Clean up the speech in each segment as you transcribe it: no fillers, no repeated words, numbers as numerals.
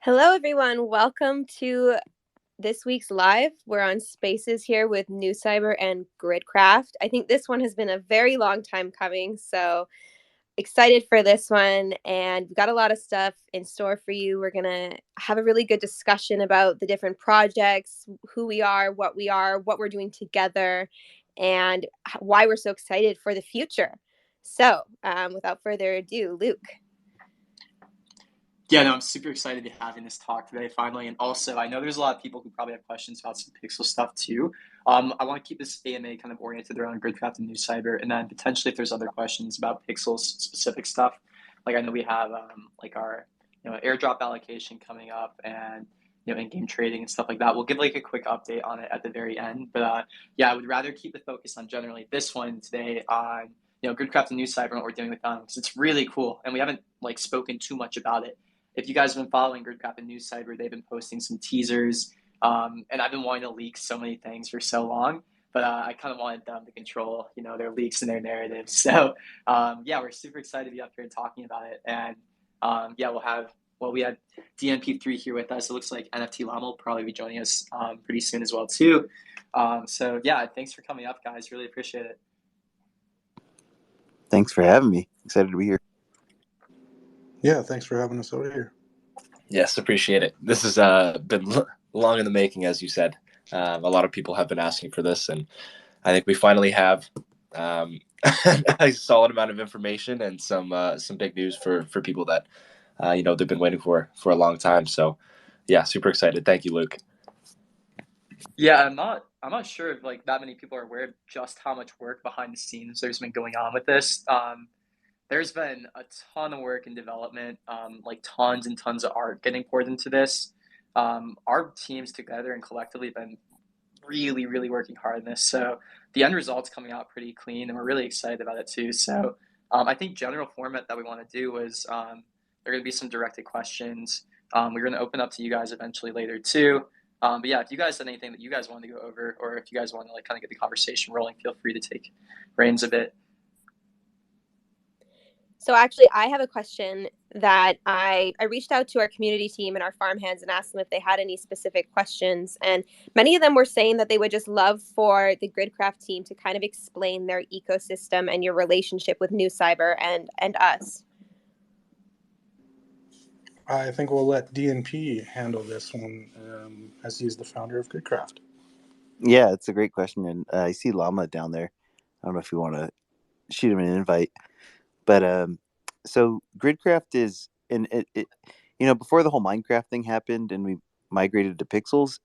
Hello, everyone. Welcome to this week's live. We're on Spaces here with NuCyber and Gridcraft. I think this one has been a very long time coming, so excited for this one. And we've got a lot of stuff in store for you. We're going to have a really good discussion about the different projects, who we are, what we're doing together, and why we're so excited for the future. So without further ado, Luke. Yeah, no, I'm super excited to be having this talk today, finally. And also, I know there's a lot of people who probably have questions about some Pixel stuff too. I want to keep this AMA kind of oriented around Gridcraft and NuCyber, and then potentially if there's other questions about Pixel specific stuff, like I know we have like our airdrop allocation coming up and in-game trading and stuff like that. We'll give like a quick update on it at the very end. But yeah, I would rather keep the focus on generally this one today on Gridcraft and NuCyber and what we're doing with them because it's really cool, and we haven't like spoken too much about it. If you guys have been following Gridcraft and NuCyber, they've been posting some teasers, and I've been wanting to leak so many things for so long, but I kind of wanted them to control, their leaks and their narratives. So yeah, we're super excited to be up here talking about it, and yeah, we had DNP3 here with us. It looks like NFT Llama will probably be joining us pretty soon as well too. So yeah, thanks for coming up, guys. Really appreciate it. Thanks for having me. Excited to be here. Yeah, thanks for having us over here. Yes, appreciate it. This has been long in the making, as you said. A lot of people have been asking for this, and I think we finally have a solid amount of information and some big news for people that they've been waiting for a long time. So, yeah, super excited. Thank you, Luke. Yeah, I'm not sure if like that many people are aware of just how much work behind the scenes there's been going on with this. There's been a ton of work and development, like tons and tons of art getting poured into this. Our teams together and collectively have been really, really working hard on this. So the end result's coming out pretty clean, and we're really excited about it too. So I think general format that we want to do is there are going to be some directed questions. We're going to open up to you guys eventually later too. But yeah, if you guys have anything that you guys want to go over, or if you guys want to like kind of get the conversation rolling, feel free to take reins a bit. So actually, I have a question that I reached out to our community team and our farm hands and asked them if they had any specific questions. And many of them were saying that they would just love for the Gridcraft team to kind of explain their ecosystem and your relationship with NuCyber and us. I think we'll let DNP handle this one as he's the founder of Gridcraft. Yeah, it's a great question. And I see Llama down there. I don't know if you want to shoot him an invite. But so Gridcraft is, and it before the whole Minecraft thing happened and we migrated to Pixels,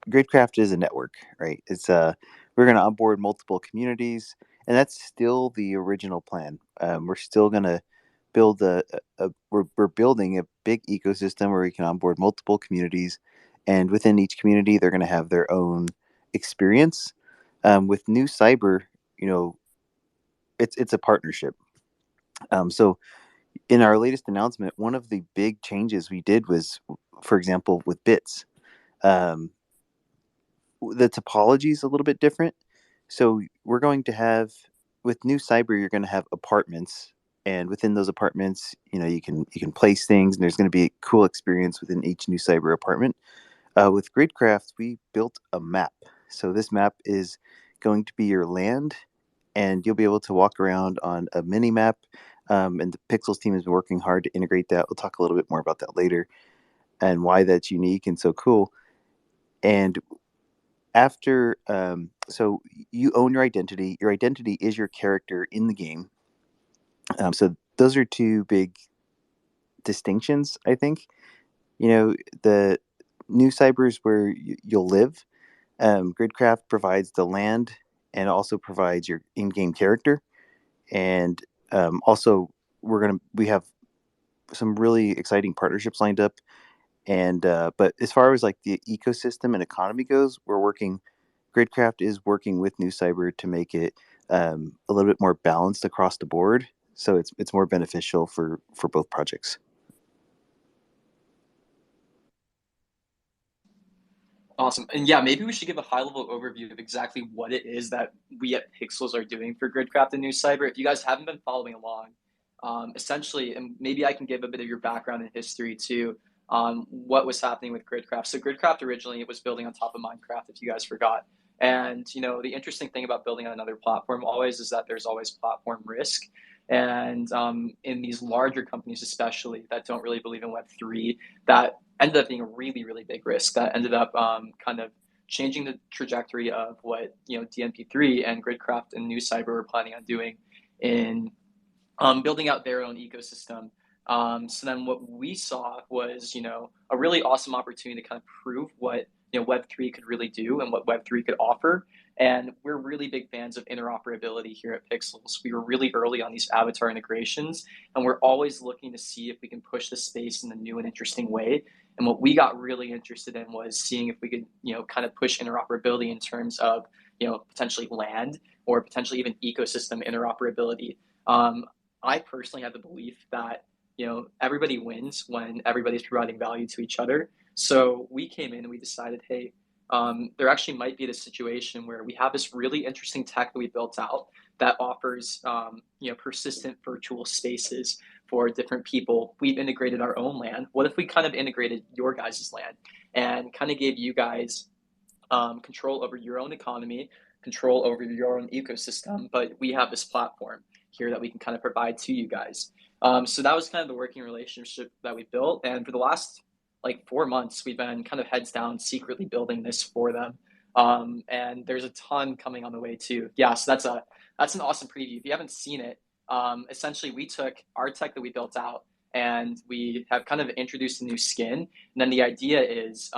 Gridcraft is a network, right? It's we're going to onboard multiple communities, and that's still the original plan. We're still going to build we're building a big ecosystem where we can onboard multiple communities, and within each community, they're going to have their own experience. With NuCyber, you know, it's a partnership. So in our latest announcement, one of the big changes we did was, for example, with bits. Um, the topology is a little bit different. So we're going to have with NuCyber, you're going to have apartments, and within those apartments, you can place things, and there's going to be a cool experience within each NuCyber apartment. With Gridcraft, we built a map. So this map is going to be your land, and you'll be able to walk around on a mini map. And the Pixels team has been working hard to integrate that. We'll talk a little bit more about that later and why that's unique and so cool. And after so you own your identity is your character in the game. So those are two big distinctions, I think. The NuCyber is where you'll live. Gridcraft provides the land and also provides your in-game character. And also we have some really exciting partnerships lined up. And but as far as like the ecosystem and economy goes, Gridcraft is working with NuCyber to make it a little bit more balanced across the board, so it's more beneficial for both projects. Awesome. And yeah, maybe we should give a high level overview of exactly what it is that we at Pixels are doing for Gridcraft and NuCyber. If you guys haven't been following along, essentially, and maybe I can give a bit of your background and history too, what was happening with Gridcraft. So Gridcraft originally it was building on top of Minecraft, if you guys forgot. And the interesting thing about building on another platform always is that there's always platform risk. And in these larger companies, especially that don't really believe in Web3, that ended up being a really, really big risk that ended up kind of changing the trajectory of what DNP3 and Gridcraft and NuCyber were planning on doing in building out their own ecosystem. So then what we saw was a really awesome opportunity to kind of prove what Web3 could really do and what Web3 could offer. And we're really big fans of interoperability here at Pixels. We were really early on these avatar integrations, and we're always looking to see if we can push the space in a new and interesting way. And what we got really interested in was seeing if we could, kind of push interoperability in terms of, potentially land or potentially even ecosystem interoperability. I personally have the belief that, everybody wins when everybody's providing value to each other. So we came in and we decided, hey, there actually might be this situation where we have this really interesting tech that we built out that offers, persistent virtual spaces for different people. We've integrated our own land. What if we kind of integrated your guys' land and kind of gave you guys control over your own economy, control over your own ecosystem, but we have this platform here that we can kind of provide to you guys. So that was kind of the working relationship that we built. And for the last like 4 months, we've been kind of heads down secretly building this for them. And there's a ton coming on the way too. Yeah, so that's an awesome preview. If you haven't seen it, essentially we took our tech that we built out and we have kind of introduced a new skin. And then the idea is,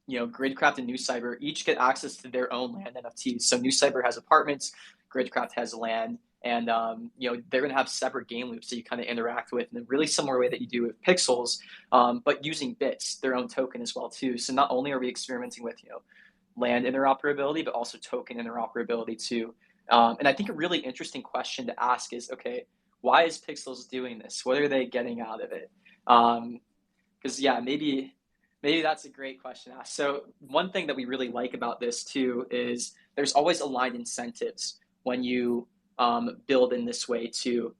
Gridcraft and NuCyber each get access to their own land NFTs. So NuCyber has apartments, Gridcraft has land, and they're going to have separate game loops that you kind of interact with in a really similar way that you do with Pixels, but using bits, their own token as well too. So not only are we experimenting with land interoperability, but also token interoperability too. And I think a really interesting question to ask is, okay, why is Pixels doing this? What are they getting out of it? Because yeah, maybe that's a great question to ask. So one thing that we really like about this too is there's always aligned incentives when you build in this way too.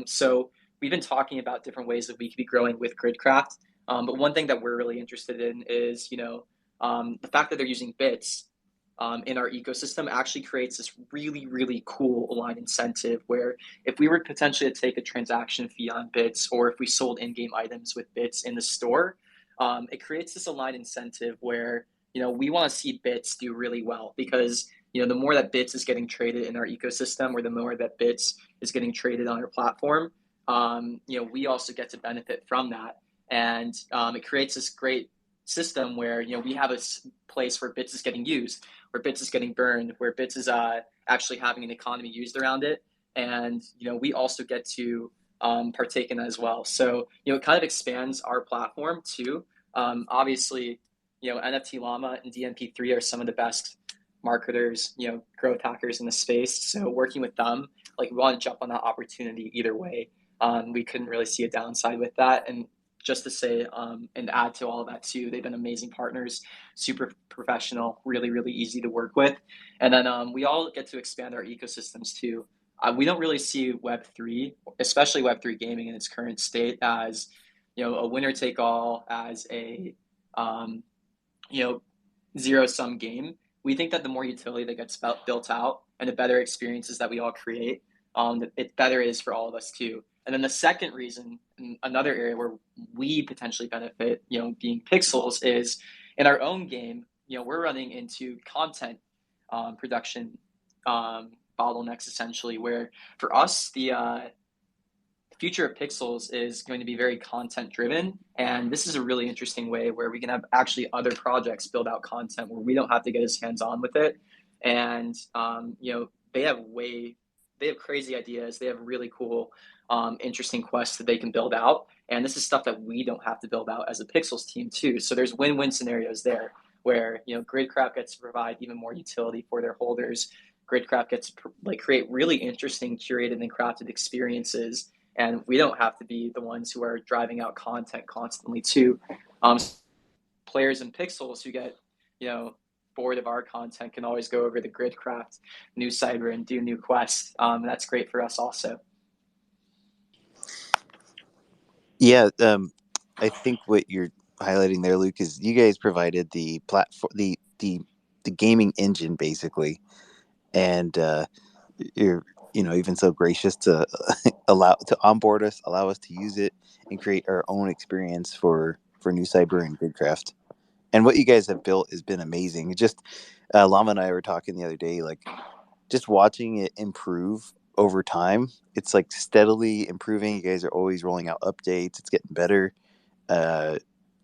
So we've been talking about different ways that we could be growing with Gridcraft, but one thing that we're really interested in is the fact that they're using bits in our ecosystem actually creates this really, really cool aligned incentive where if we were potentially to take a transaction fee on bits or if we sold in-game items with bits in the store, it creates this aligned incentive where we want to see bits do really well because the more that bits is getting traded in our ecosystem or the more that bits is getting traded on our platform, we also get to benefit from that. And it creates this great system where we have a place where bits is getting used. where bits is getting burned, where bits is actually having an economy used around it. And, we also get to partake in that as well. So, it kind of expands our platform too. Obviously, NFT Llama and DNP3 are some of the best marketers, growth hackers in the space. So working with them, like we want to jump on that opportunity either way. We couldn't really see a downside with that. And just to say and add to all of that too, they've been amazing partners, super professional, really, really easy to work with. And then we all get to expand our ecosystems too. We don't really see Web3, especially Web3 gaming in its current state, as a winner take all, as a you know zero sum game. We think that the more utility that gets built out and the better experiences that we all create, it better is for all of us too. And then the second reason, another area where we potentially benefit, being Pixels, is in our own game. We're running into content production bottlenecks essentially, where for us the future of Pixels is going to be very content driven. And this is a really interesting way where we can have actually other projects build out content where we don't have to get as hands on with it. And, they have crazy ideas. They have really cool, interesting quests that they can build out. And this is stuff that we don't have to build out as a Pixels team too. So there's win-win scenarios there where, Gridcraft gets to provide even more utility for their holders. Gridcraft gets to create really interesting curated and crafted experiences, and we don't have to be the ones who are driving out content constantly too. Players in Pixels who get bored of our content can always go over to Gridcraft, NuCyber, and do new quests. That's great for us also. Yeah, I think what you're highlighting there, Luke, is you guys provided the platform, the gaming engine basically, and you're even so gracious to onboard us, allow us to use it, and create our own experience for NuCyber and Gridcraft. And what you guys have built has been amazing. Just Llama and I were talking the other day, like just watching it improve over time. It's like steadily improving. You guys are always rolling out updates. It's getting better,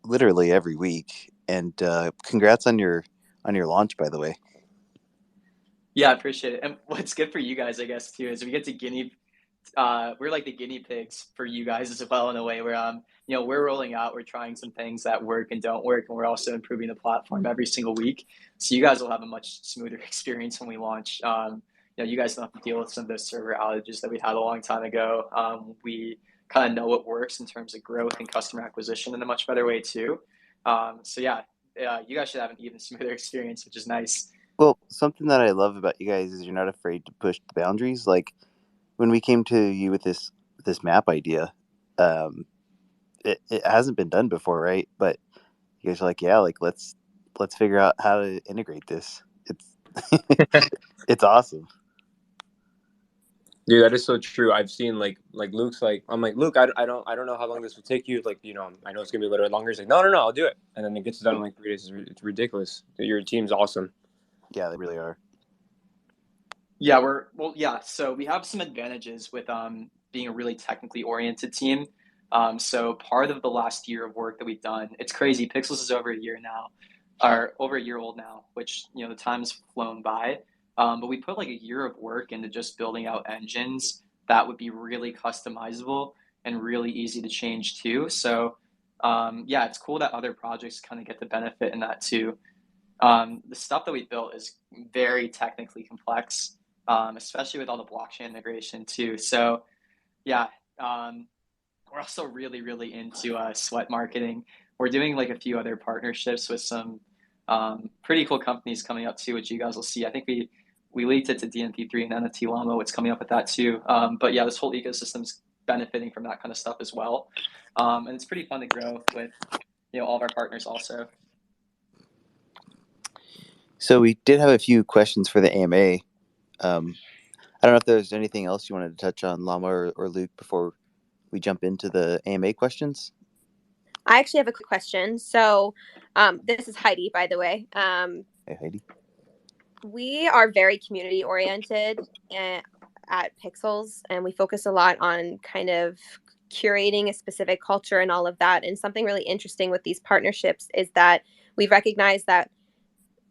literally every week. And congrats on your launch, by the way. Yeah, I appreciate it. And what's good for you guys, I guess, too, is we get to we're like the guinea pigs for you guys as well in a way where we're rolling out, we're trying some things that work and don't work, and we're also improving the platform every single week. So you guys will have a much smoother experience when we launch. You guys don't have to deal with some of those server outages that we had a long time ago. We kind of know what works in terms of growth and customer acquisition in a much better way too. So yeah, you guys should have an even smoother experience, which is nice. Well, something that I love about you guys is you're not afraid to push the boundaries. Like when we came to you with this map idea, it hasn't been done before, right? But you guys are like, yeah, like let's figure out how to integrate this. It's it's awesome. Dude, that is so true. I've seen like Luke's like, I'm like, Luke, I don't know how long this will take you. Like, I know it's gonna be a little bit longer. He's like, no, I'll do it. And then it gets done in like 3 days. It's ridiculous. Your team's awesome. Yeah, they really are. Yeah, so we have some advantages with being a really technically oriented team. So part of the last year of work that we've done, it's crazy. Pixels is over a year now, or over a year old now, which the time's flown by. But we put like a year of work into just building out engines that would be really customizable and really easy to change too. So yeah, it's cool that other projects kind of get the benefit in that too. The stuff that we built is very technically complex, especially with all the blockchain integration too. So yeah, we're also really, really into sweat marketing. We're doing like a few other partnerships with some pretty cool companies coming up too, which you guys will see. I think we leaked it to DNP3 and NFT Llama, what's coming up with that too. But yeah, this whole ecosystem's benefiting from that kind of stuff as well. And it's pretty fun to grow with all of our partners also. So we did have a few questions for the AMA. I don't know if there's anything else you wanted to touch on, Llama or Luke, before we jump into the AMA questions. I actually have a quick question. So this is Heidi, by the way. Hey, Heidi. We are very community oriented at Pixels, and we focus a lot on kind of curating a specific culture and all of that. And something really interesting with these partnerships is that we've recognized that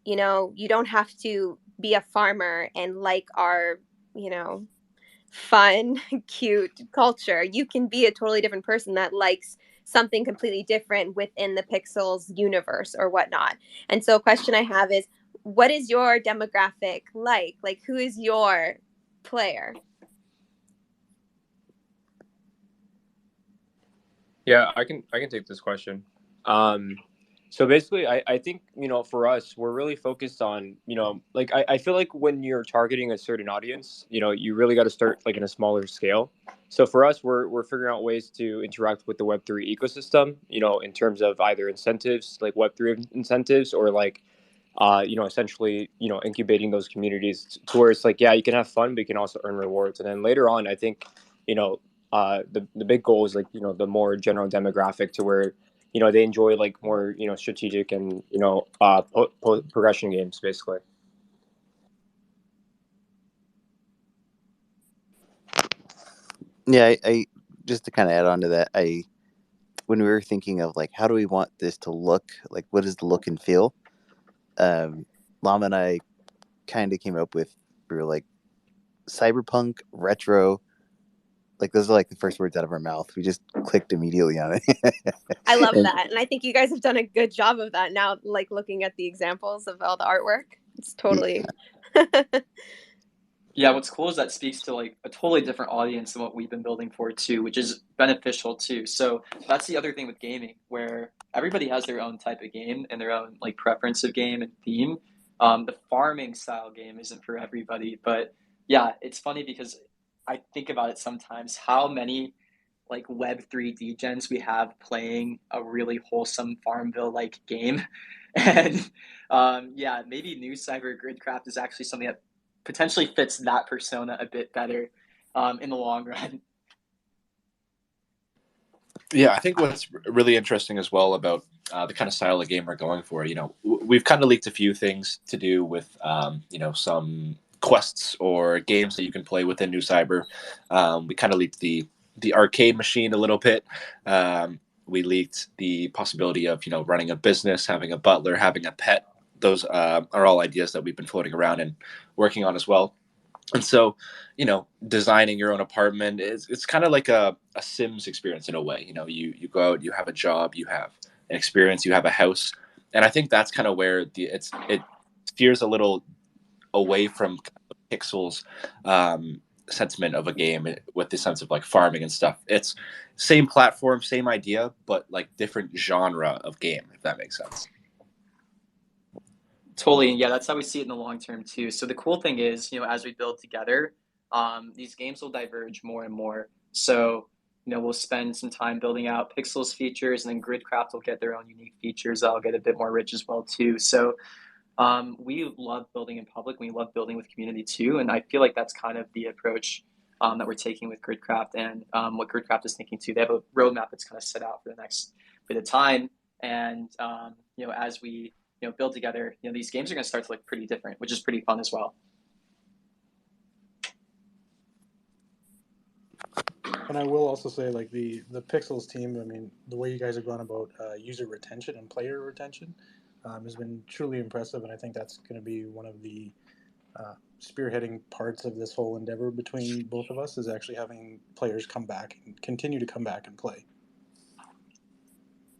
you know, you don't have to be a farmer and like our, you know, fun, cute culture. You can be a totally different person that likes something completely different within the Pixels universe or whatnot. And so, a question I have is, what is your demographic like? Like, who is your player? Yeah, I can take this question. So basically, I think, you know, for us, we're really focused on, you know, like I feel like when you're targeting a certain audience, you know, you really got to start like in a smaller scale. So for us, we're figuring out ways to interact with the Web3 ecosystem, you know, in terms of either incentives, like Web3 incentives, or like, you know, essentially, you know, incubating those communities to where it's like, yeah, you can have fun, but you can also earn rewards. And then later on, I think, you know, the big goal is like, you know, the more general demographic to where, you know, they enjoy like more, you know, strategic and, you know, progression games basically. Yeah, I just to kind of add on to that, when we were thinking of like how do we want this to look, like what is the look and feel, um, Llama and I kind of came up with, we were like cyberpunk retro, like those are like the first words out of our mouth. We just clicked immediately on it. I love And that. And I think you guys have done a good job of that now, like looking at the examples of all the artwork. It's totally. Yeah, what's cool is that speaks to like a totally different audience than what we've been building for too, which is beneficial too. So that's the other thing with gaming, where everybody has their own type of game and their own like preference of game and theme. The farming style game isn't for everybody, but yeah, it's funny because I think about it sometimes how many like Web3 degens we have playing a really wholesome Farmville like game. And yeah, maybe NuCyber Gridcraft is actually something that potentially fits that persona a bit better in the long run. Yeah, I think what's really interesting as well about the kind of style of game we're going for, you know, we've kind of leaked a few things to do with, you know, some quests or games that you can play within NuCyber. We kind of leaked the arcade machine a little bit. We leaked the possibility of, you know, running a business, having a butler, having a pet. Those are all ideas that we've been floating around and working on as well. And so, you know, designing your own apartment is it's kind of like a Sims experience in a way. You know, you go out, you have a job, you have an experience, you have a house, and I think that's kind of where it steers a little away from pixels sentiment of a game with the sense of like farming and stuff. It's same platform, same idea, but like different genre of game, if that makes sense. Totally, and yeah, that's how we see it in the long term too. So the cool thing is, you know, as we build together, these games will diverge more and more. So, you know, we'll spend some time building out Pixels features, and then Gridcraft will get their own unique features that'll get a bit more rich as well too. So we love building in public. We love building with community too, and I feel like that's kind of the approach that we're taking with Gridcraft and what Gridcraft is thinking too. They have a roadmap that's kind of set out for the next bit of time, and you know, as we build together, you know, these games are going to start to look pretty different, which is pretty fun as well. And I will also say, like the Pixels team, I mean, the way you guys have gone about user retention and player retention has been truly impressive, and I think that's going to be one of the spearheading parts of this whole endeavor between both of us is actually having players come back and continue to come back and play.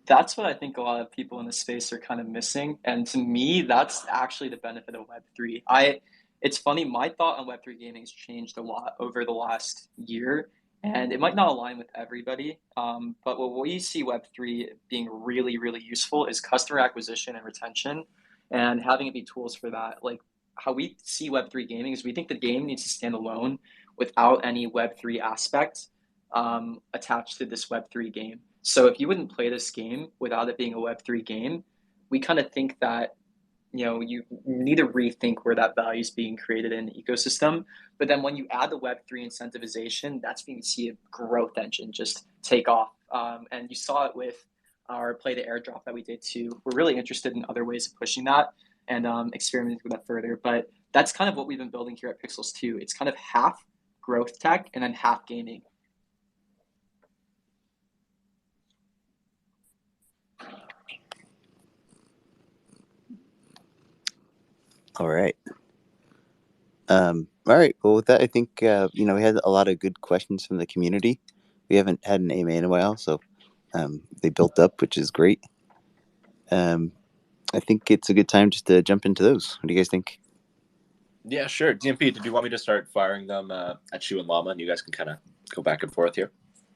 That's what I think a lot of people in the space are kind of missing, and to me, that's actually the benefit of Web3. It's funny, my thought on Web3 gaming has changed a lot over the last year, and it might not align with everybody. But what we see Web3 being really, really useful is customer acquisition and retention, and having it be tools for that. Like how we see Web3 gaming is we think the game needs to stand alone without any Web3 aspect attached to this Web3 game. So if you wouldn't play this game without it being a Web3 game, we kind of think that you need to rethink where that value is being created in the ecosystem. But then when you add the Web3 incentivization, that's when you see a growth engine just take off. And you saw it with our play the airdrop that we did too. We're really interested in other ways of pushing that and experimenting with that further. But that's kind of what we've been building here at Pixels too. It's kind of half growth tech and then half gaming. All right. All right. Well, with that, I think we had a lot of good questions from the community. We haven't had an AMA in a while, so they built up, which is great. I think it's a good time just to jump into those. What do you guys think? Yeah, sure. DMP, did you want me to start firing them at you and Llama, and you guys can kind of go back and forth here?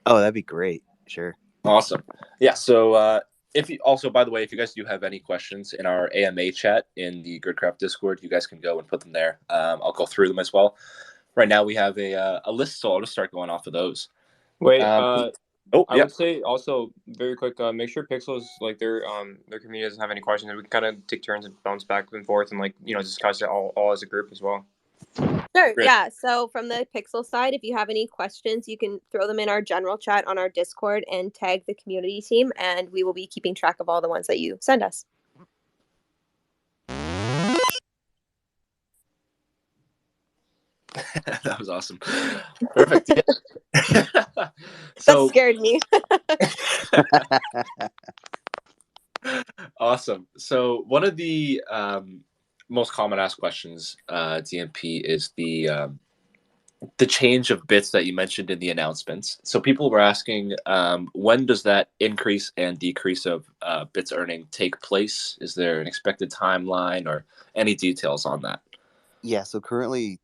Oh, that'd be great. Sure. Awesome. Yeah. So, if you also, by the way, if you guys do have any questions in our AMA chat in the Gridcraft Discord, you guys can go and put them there. I'll go through them as well. Right now, we have a list, so I'll just start going off of those. Wait, Oh, I yeah. would say also very quick, make sure Pixels like their community doesn't have any questions, and we can kind of take turns and bounce back and forth and discuss it all as a group as well. Sure. Great. Yeah. So from the Pixel side, if you have any questions, you can throw them in our general chat on our Discord and tag the community team, and we will be keeping track of all the ones that you send us. That was awesome. Perfect. Yeah. That scared me. Awesome. So one of the most common asked questions, DMP, is the change of bits that you mentioned in the announcements. So people were asking, when does that increase and decrease of bits earning take place? Is there an expected timeline or any details on that? Yeah. So currently,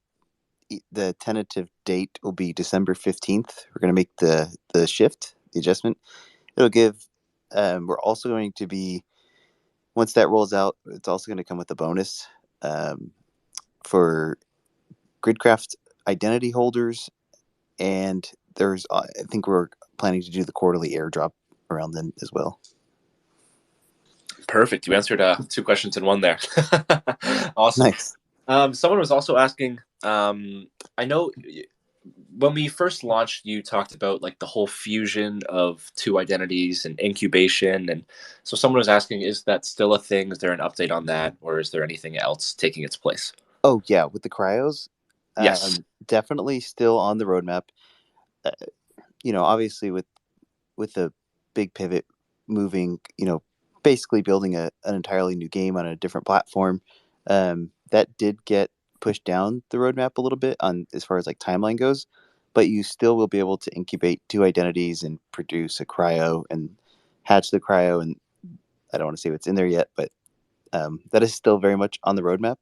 the tentative date will be December 15th. We're going to make the shift, the adjustment. It'll give. We're also going to be, once that rolls out, it's also going to come with a bonus for Gridcraft identity holders, and there's I think we're planning to do the quarterly airdrop around then as well. Perfect. You answered 2 questions in one there. Awesome. Nice. Someone was also asking, I know when we first launched, you talked about like the whole fusion of 2 identities and incubation. And so someone was asking, is that still a thing? Is there an update on that? Or is there anything else taking its place? Oh, yeah. With the cryos, Yes. definitely still on the roadmap. Obviously with the big pivot moving, basically building an entirely new game on a different platform, that did get pushed down the roadmap a little bit on as far as like timeline goes, but you still will be able to incubate 2 identities and produce a cryo and hatch the cryo. And I don't want to say what's in there yet, but that is still very much on the roadmap.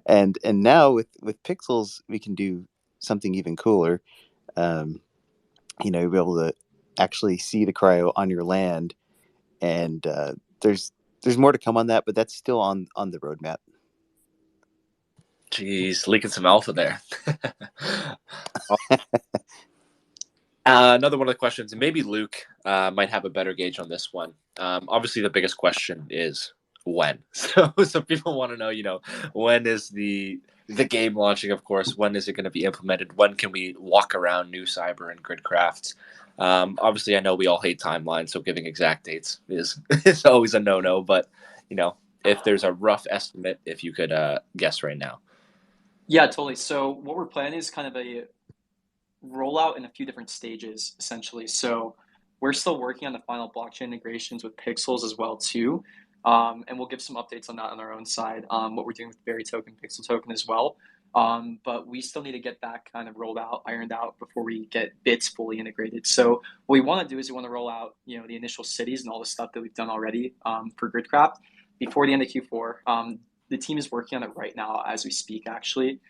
and now with Pixels, we can do something even cooler. You'll be able to actually see the cryo on your land, and there's more to come on that, but that's still on the roadmap. Jeez, leaking some alpha there. Another one of the questions, and maybe Luke might have a better gauge on this one. Obviously, the biggest question is when. So people want to know, when is the game launching? Of course, when is it going to be implemented? When can we walk around NuCyber and Gridcraft? Obviously, I know we all hate timelines, so giving exact dates is always a no-no. But if there's a rough estimate, if you could guess right now. Yeah, totally. So what we're planning is kind of a rollout in a few different stages, essentially. So we're still working on the final blockchain integrations with Pixels as well too, and we'll give some updates on that on our own side. What we're doing with Berry Token, Pixel Token as well. But we still need to get that kind of rolled out, ironed out before we get bits fully integrated. So what we want to do is we want to roll out, the initial cities and all the stuff that we've done already for Gridcraft before the end of Q4. The team is working on it right now as we speak. Actually,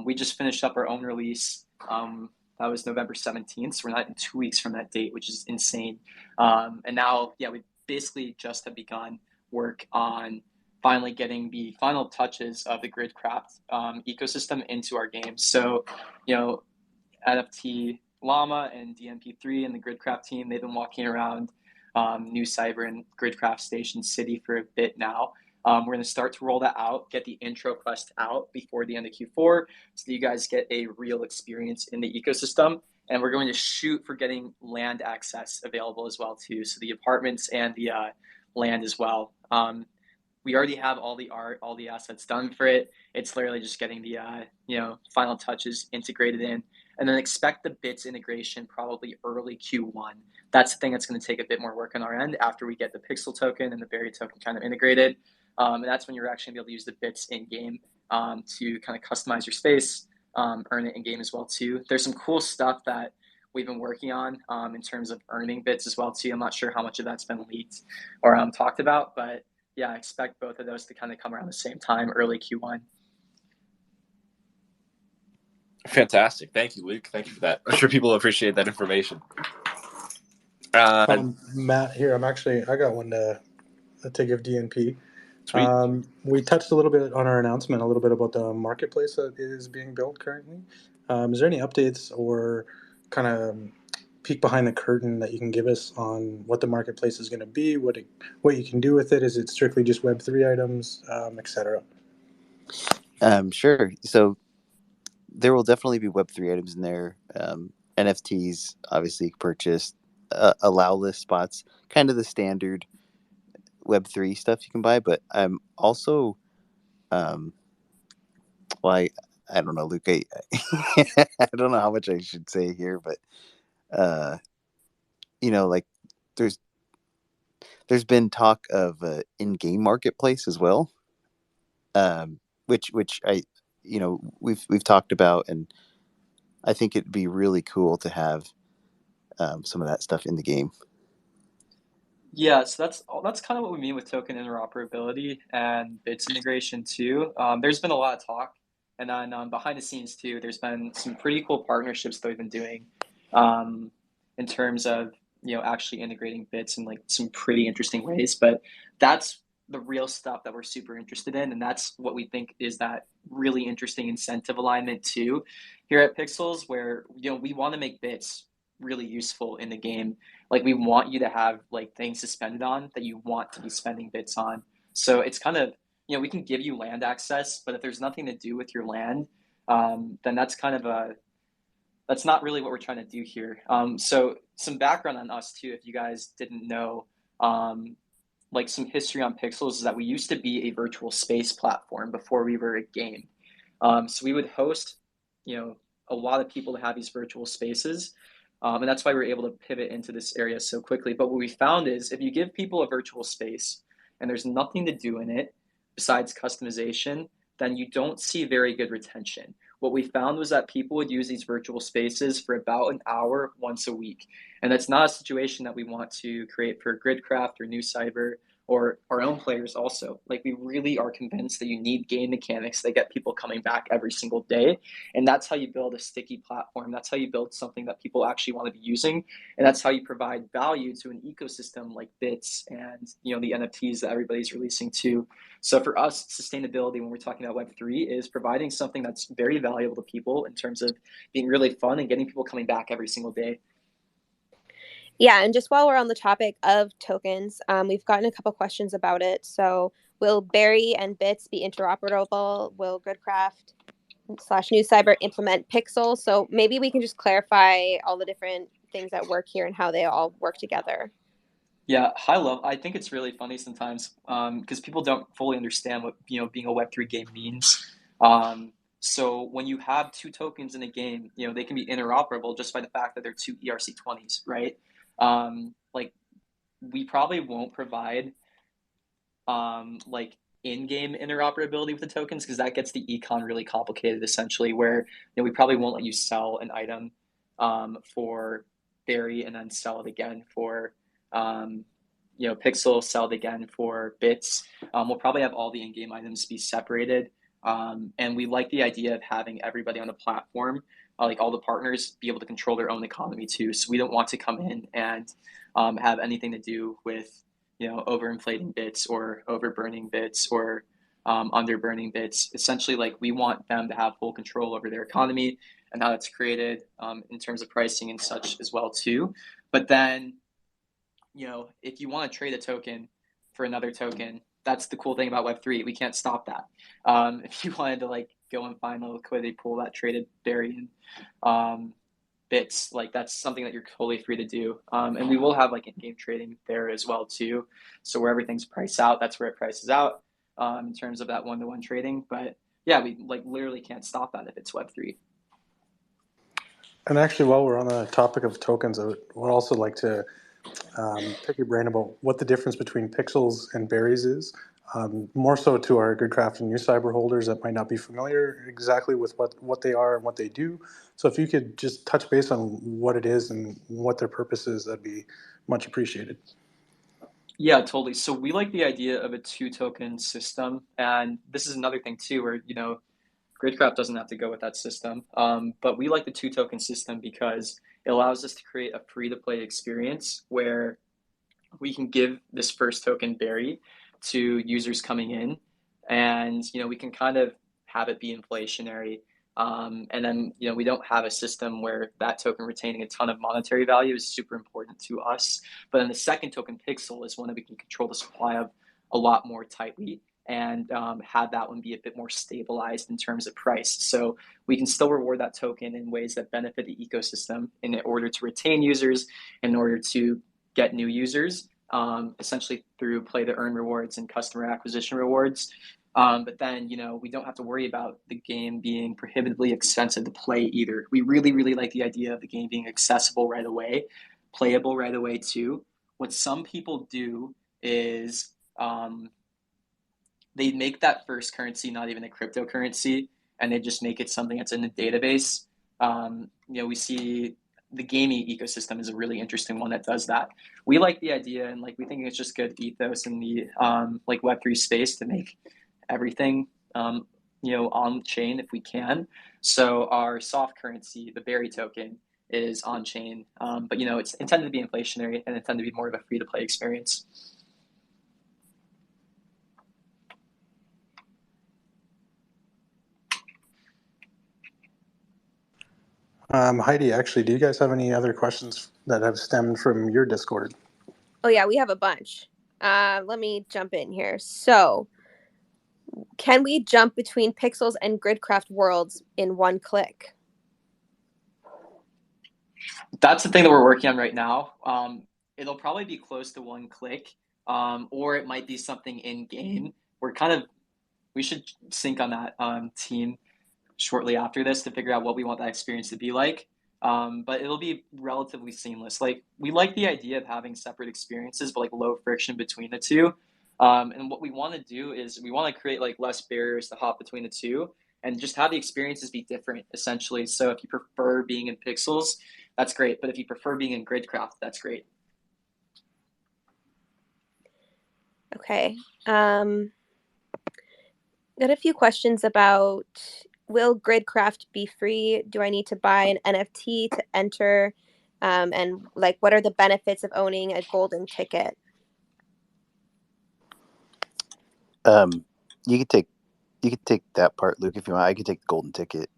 we just finished up our own release. That was November 17th, so we're not in 2 weeks from that date, which is insane. And now, we basically just have begun work on finally getting the final touches of the Gridcraft ecosystem into our games. So, NFT Llama and DMP3 and the Gridcraft team, they've been walking around NuCyber and Gridcraft Station City for a bit now. We're going to start to roll that out, get the intro quest out before the end of Q4 so that you guys get a real experience in the ecosystem. And we're going to shoot for getting land access available as well too. So the apartments and the land as well. We already have all the art, all the assets done for it. It's literally just getting the final touches integrated in, and then expect the bits integration probably early Q1. That's the thing that's going to take a bit more work on our end after we get the Pixel token and the Berry token kind of integrated. And that's when you're actually going to be able to use the bits in game to kind of customize your space, earn it in game as well too. There's some cool stuff that we've been working on in terms of earning bits as well too. I'm not sure how much of that's been leaked or talked about, but yeah, I expect both of those to kind of come around the same time, early Q1. Fantastic. Thank you, Luke. Thank you for that. I'm sure people appreciate that information. Matt, here, I got one to give DNP. Sweet. We touched a little bit on our announcement, a little bit about the marketplace that is being built currently. Is there any updates or kind of peek behind the curtain that you can give us on what the marketplace is going to be, what you can do with it? Is it strictly just Web3 items, etc.? Sure. So there will definitely be Web3 items in there. NFTs, obviously purchased, allow list spots, kind of the standard Web3 stuff you can buy. But I'm also, well, I don't know, Luke. I don't know how much I should say here, but like there's been talk of in-game marketplace as well, which I we've talked about, and I think it'd be really cool to have some of that stuff in the game. Yeah, so that's kind of what we mean with token interoperability and bits integration too. There's been a lot of talk, and then behind the scenes too, there's been some pretty cool partnerships that we've been doing in terms of actually integrating bits in like some pretty interesting ways. But that's the real stuff that we're super interested in, and that's what we think is that really interesting incentive alignment too here at Pixels, where we want to make bits really useful in the game. Like we want you to have like things to spend it on that you want to be spending bits on. So it's kind of, we can give you land access, but if there's nothing to do with your land, then that's not really what we're trying to do here. So some background on us too, if you guys didn't know, like some history on Pixels is that we used to be a virtual space platform before we were a game. So we would host, a lot of people to have these virtual spaces. And that's why we were able to pivot into this area so quickly. But what we found is if you give people a virtual space and there's nothing to do in it besides customization, then you don't see very good retention. What we found was that people would use these virtual spaces for about an hour once a week. And that's not a situation that we want to create for Gridcraft or NuCyber or our own players also. Like we really are convinced that you need game mechanics that get people coming back every single day. And that's how you build a sticky platform. That's how you build something that people actually want to be using. And that's how you provide value to an ecosystem like bits and the NFTs that everybody's releasing too. So for us, sustainability when we're talking about Web3 is providing something that's very valuable to people in terms of being really fun and getting people coming back every single day. Yeah, and just while we're on the topic of tokens, we've gotten a couple questions about it. So will Berry and Bits be interoperable? Will Gridcraft / NuCyber implement Pixel? So maybe we can just clarify all the different things that work here and how they all work together. Yeah, high level. I think it's really funny sometimes because people don't fully understand what being a Web3 game means. So when you have two tokens in a game, they can be interoperable just by the fact that they're two ERC20s, right? Like we probably won't provide like in-game interoperability with the tokens because that gets the econ really complicated essentially where we probably won't let you sell an item for Berry and then sell it again for Pixel, sell it again for Bits. We'll probably have all the in-game items be separated. And we like the idea of having everybody on the platform, like all the partners, be able to control their own economy too. So we don't want to come in and have anything to do with overinflating bits or overburning bits or underburning bits. Essentially, like we want them to have full control over their economy and how it's created in terms of pricing and such as well too. But then, if you want to trade a token for another token, that's the cool thing about Web3. We can't stop that. If you wanted to like go and find a liquidity pool that traded Berry and bits, like that's something that you're totally free to do. And we will have like in-game trading there as well too. So where everything's priced out, that's where it prices out in terms of that one-to-one trading. But yeah, we like literally can't stop that if it's Web3. And actually, while we're on the topic of tokens, I would also like to pick your brain about what the difference between Pixels and Berries is. More so to our Gridcraft and NuCyber holders that might not be familiar exactly with what they are and what they do. So if you could just touch base on what it is and what their purpose is, that'd be much appreciated. Yeah, totally. So we like the idea of a two token system, and this is another thing too, where Gridcraft doesn't have to go with that system. But we like the two token system because it allows us to create a free to play experience where we can give this first token berry to users coming in, and we can kind of have it be inflationary. And then we don't have a system where that token retaining a ton of monetary value is super important to us. But then the second token pixel is one that we can control the supply of a lot more tightly, and have that one be a bit more stabilized in terms of price. So we can still reward that token in ways that benefit the ecosystem in order to retain users, in order to get new users, essentially through play to earn rewards and customer acquisition rewards. But then, we don't have to worry about the game being prohibitively expensive to play either. We really, really like the idea of the game being accessible right away, playable right away too. What some people do is they make that first currency not even a cryptocurrency, and they just make it something that's in the database. We see the gaming ecosystem is a really interesting one that does that. We like the idea, and we think it's just good ethos in the Web3 space to make everything on chain if we can. So our soft currency, the berry token, is on chain, but it's intended to be inflationary and intended to be more of a free to play experience. Heidi, actually, do you guys have any other questions that have stemmed from your Discord? Oh yeah, we have a bunch. Let me jump in here. So, can we jump between Pixels and Gridcraft worlds in one click? That's the thing that we're working on right now. It'll probably be close to one click, or it might be something in game. We should sync on that team shortly after this to figure out what we want that experience to be like. But it'll be relatively seamless. We like the idea of having separate experiences, but low friction between the two. And what we want to do is we want to create less barriers to hop between the two, and just have the experiences be different essentially. So if you prefer being in Pixels, that's great. But if you prefer being in Gridcraft, that's great. Okay. Got a few questions about, will Gridcraft be free? Do I need to buy an NFT to enter? And what are the benefits of owning a golden ticket? You could take that part, Luke, if you want. I could take the golden ticket.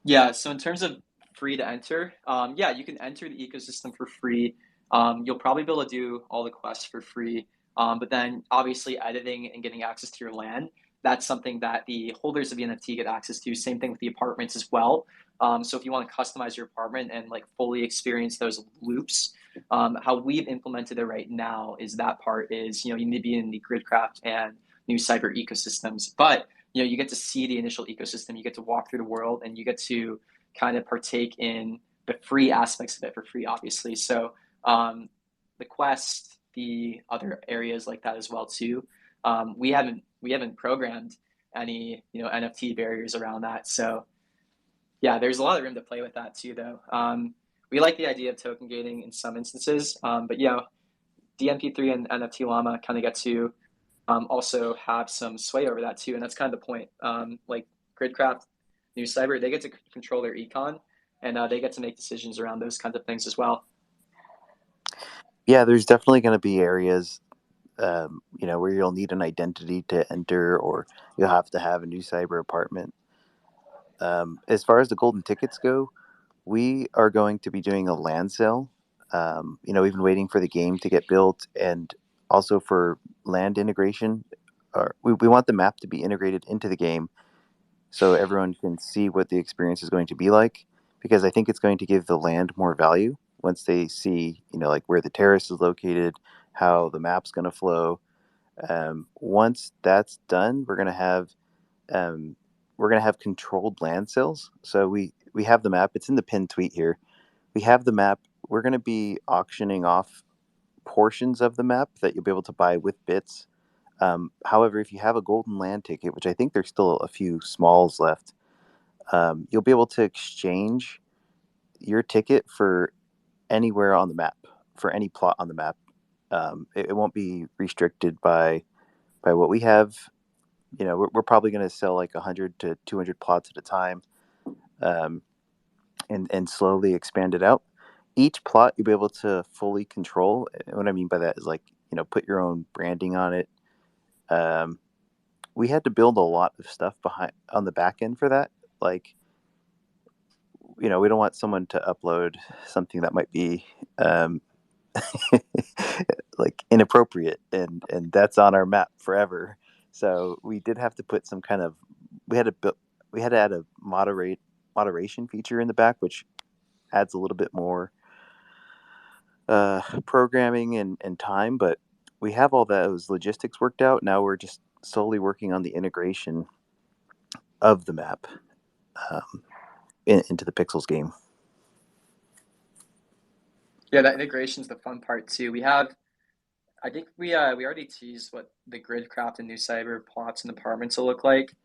Yeah, so in terms of free to enter, yeah, you can enter the ecosystem for free. You'll probably be able to do all the quests for free. But then obviously editing and getting access to your land, that's something that the holders of the NFT get access to. Same thing with the apartments as well. So if you want to customize your apartment and fully experience those loops, how we've implemented it right now is that part is, you need to be in the Gridcraft and NuCyber ecosystems. But you get to see the initial ecosystem, you get to walk through the world, and you get to kind of partake in the free aspects of it for free, obviously. So the quest, the other areas like that as well too. We haven't programmed any NFT barriers around that. So yeah, there's a lot of room to play with that too, though. We like the idea of token gating in some instances, but DNP3 and NFT Llama kind of get to also have some sway over that too, and that's kind of the point. Gridcraft, NuCyber, they get to control their econ, and they get to make decisions around those kinds of things as well. Yeah, there's definitely going to be areas, where you'll need an identity to enter, or you'll have to have a NuCyber apartment. As far as the golden tickets go, we are going to be doing a land sale. We've been waiting for the game to get built, and also for land integration. We want the map to be integrated into the game, so everyone can see what the experience is going to be like. Because I think it's going to give the land more value once they see, where the terrace is located, how the map's going to flow. Once that's done, we're gonna have controlled land sales. So we have the map. It's in the pinned tweet here. We have the map. We're gonna be auctioning off portions of the map that you'll be able to buy with bits. However, if you have a golden land ticket, which I think there's still a few smalls left, you'll be able to exchange your ticket for anywhere on the map, for any plot on the map. It won't be restricted by what we have. We're probably going to sell like 100 to 200 plots at a time, um, and slowly expand it out. Each plot you'll be able to fully control. What I mean by that is like, put your own branding on it. We had to build a lot of stuff behind on the back end for that. Like, we don't want someone to upload something that might be um, like inappropriate, and that's on our map forever. So we did have to put some kind of we had to add a moderation feature in the back, which adds a little bit more programming and time, but we have all those logistics worked out. Now we're just solely working on the integration of the map um, into the Pixels game. Yeah, that integration's the fun part too. I think we already teased what the Gridcraft and NuCyber plots and apartments will look like.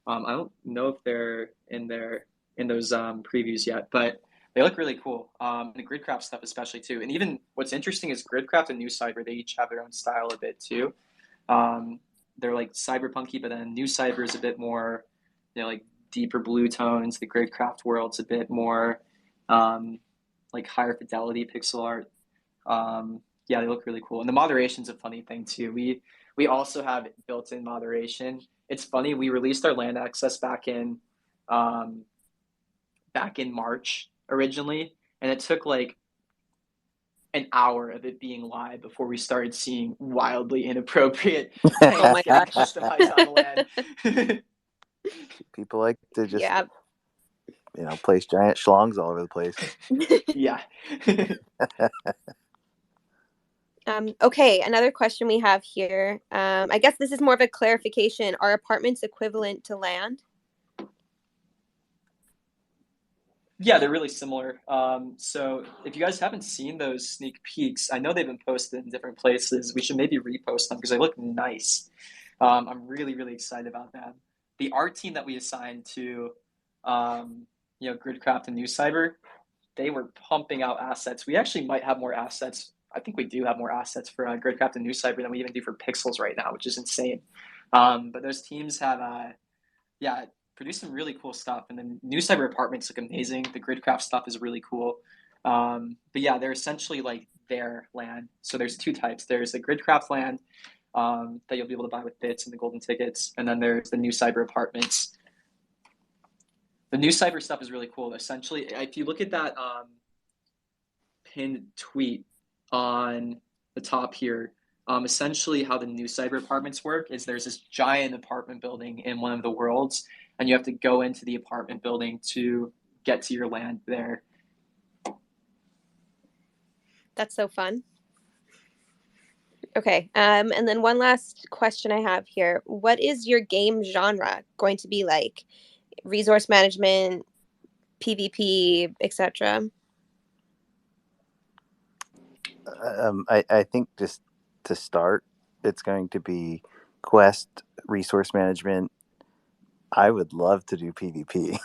I don't know if they're in those previews yet, but they look really cool. The Gridcraft stuff especially too. And even what's interesting is Gridcraft and NuCyber, they each have their own style a bit too. Um, they're like cyberpunky, but then NuCyber is a bit more, like deeper blue tones. The Gridcraft world's a bit more um, like higher fidelity pixel art. Yeah, they look really cool. And the moderation's a funny thing too. We also have built-in moderation. It's funny, we released our land access um, back in March originally, and it took like an hour of it being live before we started seeing wildly inappropriate Oh things my getting gosh. customized on the land. People like to just Yeah. place giant schlongs all over the place. Yeah. Okay, another question we have here. I guess this is more of a clarification. Are apartments equivalent to land? Yeah, they're really similar. So if you guys haven't seen those sneak peeks, I know they've been posted in different places. We should maybe repost them because they look nice. I'm really, really excited about them. The art team that we assigned to, Gridcraft and NuCyber, they were pumping out assets. We actually might have more assets. I think we do have more assets for Gridcraft and NuCyber than we even do for Pixels right now, which is insane. But those teams have, yeah, produced some really cool stuff. And then NuCyber apartments look amazing. The Gridcraft stuff is really cool. But yeah, they're essentially like their land. So there's two types. There's the Gridcraft land that you'll be able to buy with bits and the golden tickets, and then there's the NuCyber apartments. The NuCyber stuff is really cool. Essentially, if you look at that pinned tweet on the top here, essentially how the NuCyber apartments work is there's this giant apartment building in one of the worlds, and you have to go into the apartment building to get to your land there. That's so fun. Okay, and then one last question I have here. What is your game genre going to be like? Resource management, PvP, etc. I think just to start, it's going to be quest, resource management. I would love to do PvP.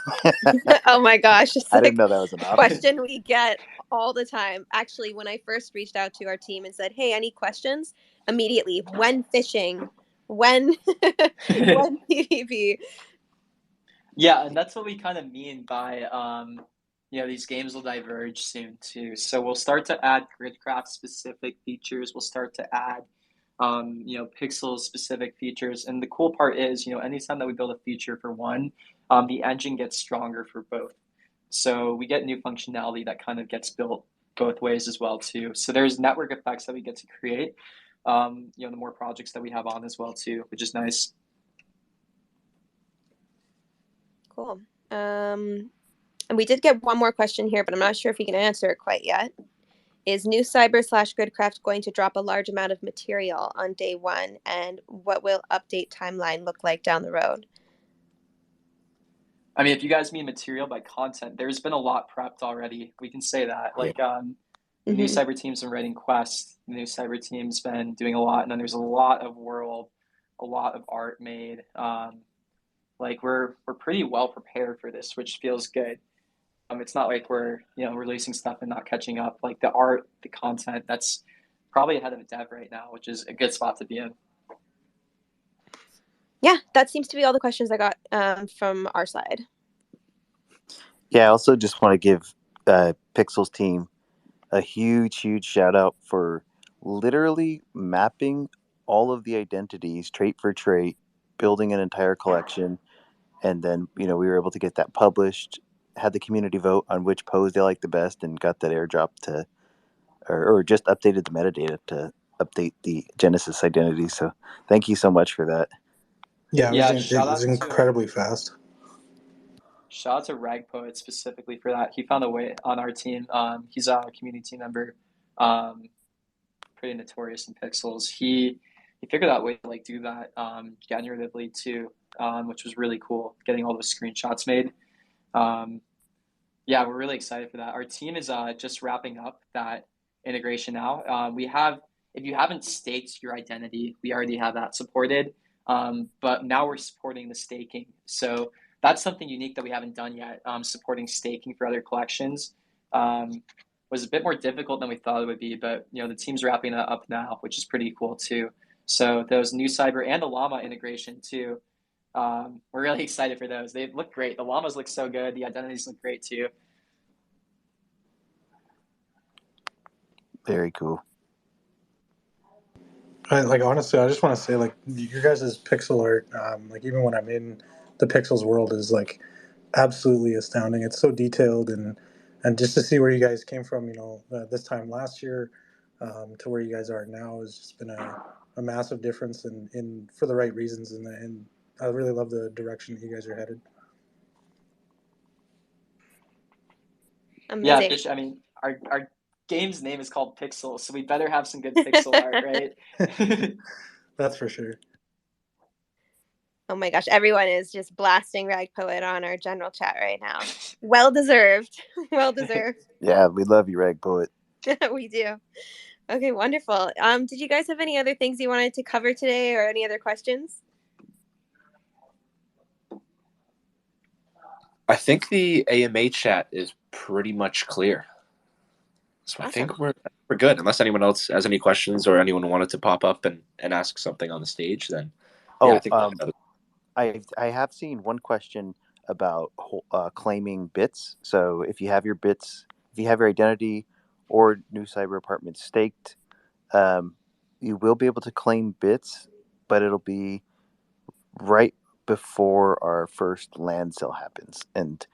Oh my gosh, it's I didn't like know that was an option. question we get all the time. Actually, when I first reached out to our team and said, "Hey, any questions?" Immediately, when fishing, when when PvP. Yeah, and that's what we kind of mean by these games will diverge soon too. So we'll start to add Gridcraft specific features. We'll start to add pixel specific features. And the cool part is, anytime that we build a feature for one, the engine gets stronger for both. So we get new functionality that kind of gets built both ways as well too. So there's network effects that we get to create. The more projects that we have on as well too, which is nice. Cool. And we did get one more question here, but I'm not sure if you can answer it quite yet. Is NuCyber / Gridcraft going to drop a large amount of material on day one? And what will update timeline look like down the road? I mean, if you guys mean material by content, there's been a lot prepped already. We can say that. Like, the NuCyber team's been writing quests. The NuCyber team's been doing a lot, and then there's a lot of world a lot of art made. Like we're pretty well prepared for this, which feels good. It's not like we're releasing stuff and not catching up. Like the art, the content, that's probably ahead of dev right now, which is a good spot to be in. Yeah, that seems to be all the questions I got from our side. Yeah, I also just want to give Pixel's team a huge shout out for literally mapping all of the identities trait for trait, building an entire collection, and then we were able to get that published, had the community vote on which pose they liked the best, and got that airdrop to, or just updated the metadata to update the Genesis identity. So thank you so much for that. Yeah, Yeah, it was incredibly fast. Shout out to Rag Poet specifically for that. He found a way on our team. He's a community team member, pretty notorious in Pixels. He figured out a way to like do that generatively too, which was really cool. Getting all those screenshots made. Yeah, we're really excited for that. Our team is just wrapping up that integration now. We have, if you haven't staked your identity, we already have that supported. But now we're supporting the staking. So that's something unique that we haven't done yet. Supporting staking for other collections was a bit more difficult than we thought it would be, but the team's wrapping that up now, which is pretty cool too. So those NuCyber and the Llama integration too. We're really excited for those. They look great. The llamas look so good. The identities look great too. Very cool. Honestly, I just want to say, like, your guys' pixel art, like, even when I'm in the Pixels world, is like absolutely astounding. It's so detailed, and just to see where you guys came from, this time last year, to where you guys are now has just been a massive difference, in for the right reasons, and I really love the direction that you guys are headed. Amazing. Yeah, Fish, I mean, our game's name is called Pixel, so we better have some good pixel art, right? That's for sure. Oh my gosh, everyone is just blasting Rag Poet on our general chat right now. Well deserved. Well deserved. Yeah, we love you, Rag Poet. We do. Okay, wonderful. Did you guys have any other things you wanted to cover today or any other questions? I think the AMA chat is pretty much clear. So awesome. I think we're good. Unless anyone else has any questions or anyone wanted to pop up and ask something on the stage, then yeah, I have seen one question about claiming bits. So if you have your bits, if you have your identity or NuCyber apartment staked, you will be able to claim bits, but it'll be right before our first land sale happens. And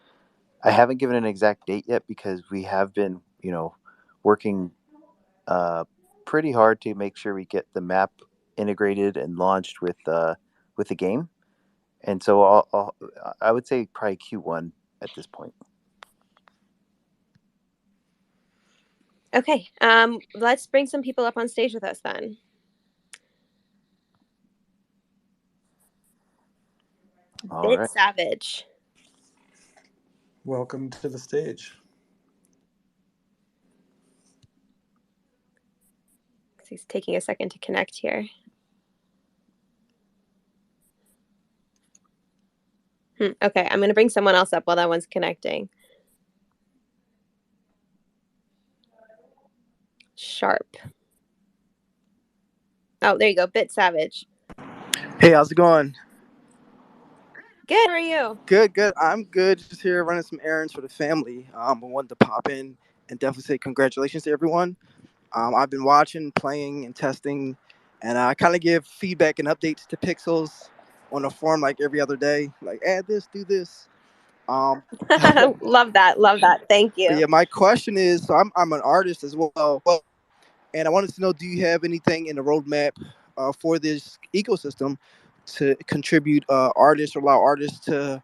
I haven't given an exact date yet because we have been, working pretty hard to make sure we get the map integrated and launched with the game. And so I would say probably Q1 at this point. Okay, let's bring some people up on stage with us then. Bit right. Savage. Welcome to the stage. He's taking a second to connect here. Okay, I'm going to bring someone else up while that one's connecting. Sharp. Oh, there you go. Bit Savage. Hey, how's it going? Good. How are you? Good. I'm good. Just here running some errands for the family. I wanted to pop in and definitely say congratulations to everyone. I've been watching, playing, and testing, and I kind of give feedback and updates to Pixels on the forum like every other day. Like, add this, do this. Love that. Thank you. But yeah, my question is, so I'm an artist as well, and I wanted to know, do you have anything in the roadmap for this ecosystem to contribute artists or allow artists to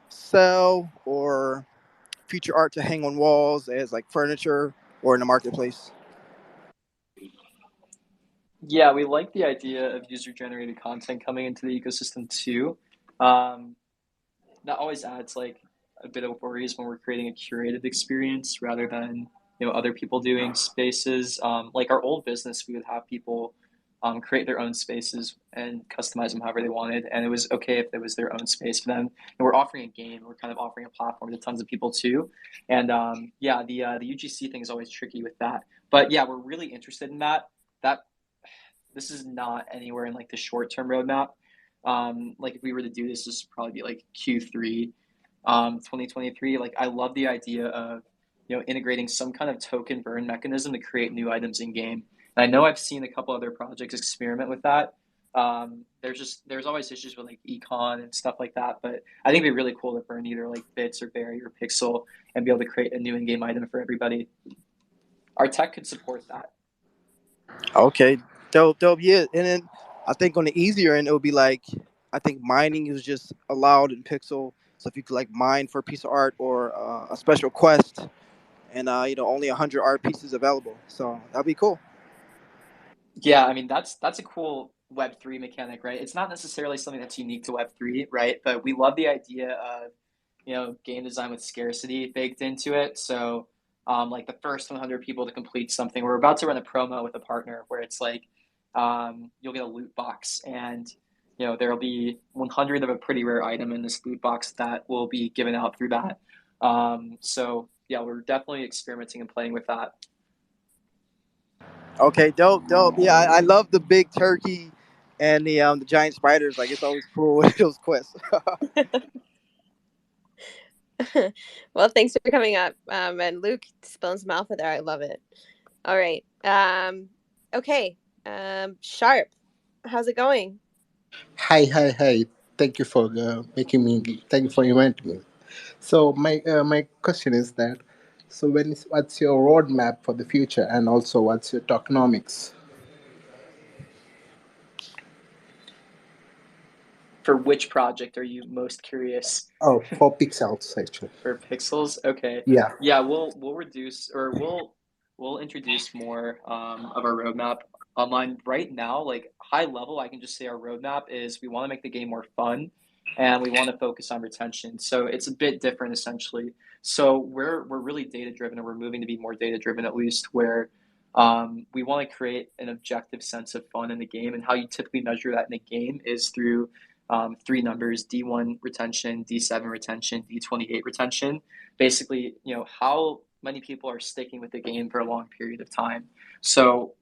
sell or future art to hang on walls as like furniture or in the marketplace? Yeah, we like the idea of user-generated content coming into the ecosystem too. That always adds like a bit of worries when we're creating a curated experience rather than other people doing spaces. Like our old business, we would have people create their own spaces and customize them however they wanted. And it was okay if it was their own space for them. And we're offering a game. We're kind of offering a platform to tons of people too. And yeah, the UGC thing is always tricky with that. But yeah, we're really interested in that. That this is not anywhere in like the short term roadmap. Like if we were to do this, this would probably be like Q3, 2023. Like I love the idea of integrating some kind of token burn mechanism to create new items in game. And I know I've seen a couple other projects experiment with that. There's always issues with like econ and stuff like that, but I think it'd be really cool to burn either like bits or berry or pixel and be able to create a new in-game item for everybody. Our tech could support that. Okay, dope. Yeah, and then I think on the easier end, it would be like I think mining is just allowed in Pixel. So if you could like mine for a piece of art or a special quest, and only 100 art pieces available, so that'd be cool. Yeah, I mean that's a cool Web3 mechanic, right? It's not necessarily something that's unique to Web3, right? But we love the idea of game design with scarcity baked into it. So like the first 100 people to complete something, we're about to run a promo with a partner where it's like you'll get a loot box, and there'll be 100 of a pretty rare item in this loot box that will be given out through that. So yeah, we're definitely experimenting and playing with that. Okay, dope. Yeah, I love the big turkey and the giant spiders. Like it's always cool with those quests. Well, thanks for coming up. And Luke spilling some alpha there. I love it. All right. Okay. Sharp, how's it going? Hi. Thank you for making me. Thank you for inviting me. So my question is that, so what's your roadmap for the future, and also what's your tokenomics? For which project are you most curious? Oh, for pixels actually. For pixels? Okay. Yeah. Yeah, we'll reduce or we'll introduce more of our roadmap online right now. Like high level, I can just say our roadmap is we want to make the game more fun and we want to focus on retention. So it's a bit different essentially. So we're really data driven, and we're moving to be more data driven at least, where we want to create an objective sense of fun in the game. And how you typically measure that in a game is through three numbers: D1 retention, D7 retention, D28 retention. Basically, how many people are sticking with the game for a long period of time. So,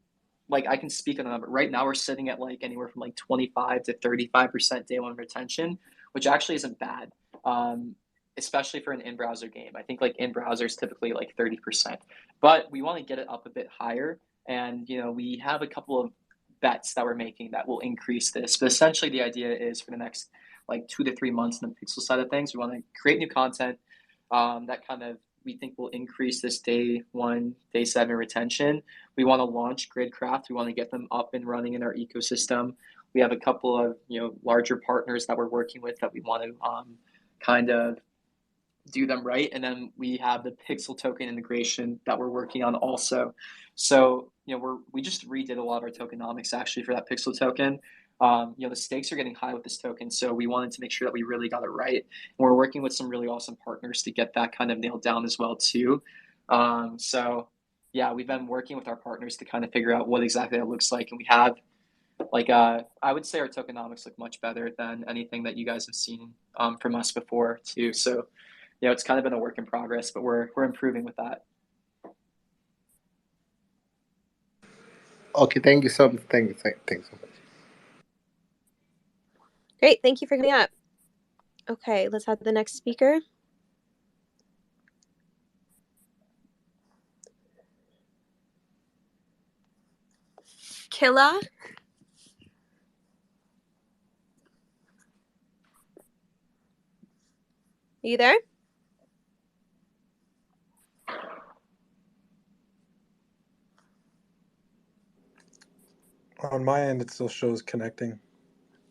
like, I can speak on the number. Right now, we're sitting at like anywhere from like 25 to 35% day one retention, which actually isn't bad, especially for an in-browser game. I think like in browser is typically like 30%, but we want to get it up a bit higher. And we have a couple of bets that we're making that will increase this. But essentially, the idea is for the next like 2 to 3 months in the pixel side of things, we want to create new content that kind of we think will increase this day one, day seven retention. We want to launch Gridcraft. We want to get them up and running in our ecosystem. We have a couple of larger partners that we're working with that we want to kind of do them right. And then we have the pixel token integration that we're working on also. So we just redid a lot of our tokenomics actually for that pixel token. The stakes are getting high with this token, so we wanted to make sure that we really got it right. And we're working with some really awesome partners to get that kind of nailed down as well too. So yeah, we've been working with our partners to kind of figure out what exactly that looks like, and we have like I would say our tokenomics look much better than anything that you guys have seen from us before too. So it's kind of been a work in progress, but we're improving with that. Okay, thank you so much. Thank you so much. Great, thank you for coming up. Okay, let's have the next speaker. Killa. You there? On my end, it still shows connecting.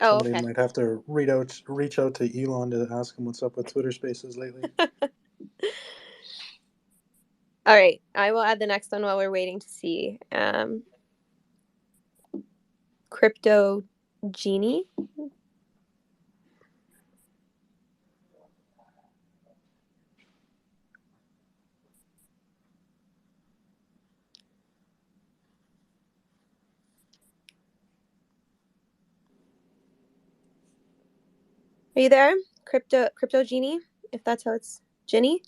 Oh, Somebody okay. might have to reach out to Elon to ask him what's up with Twitter Spaces lately. All right, I will add the next one while we're waiting to see. Crypto Genie. Are you there? Crypto Genie, if that's how it's Genie?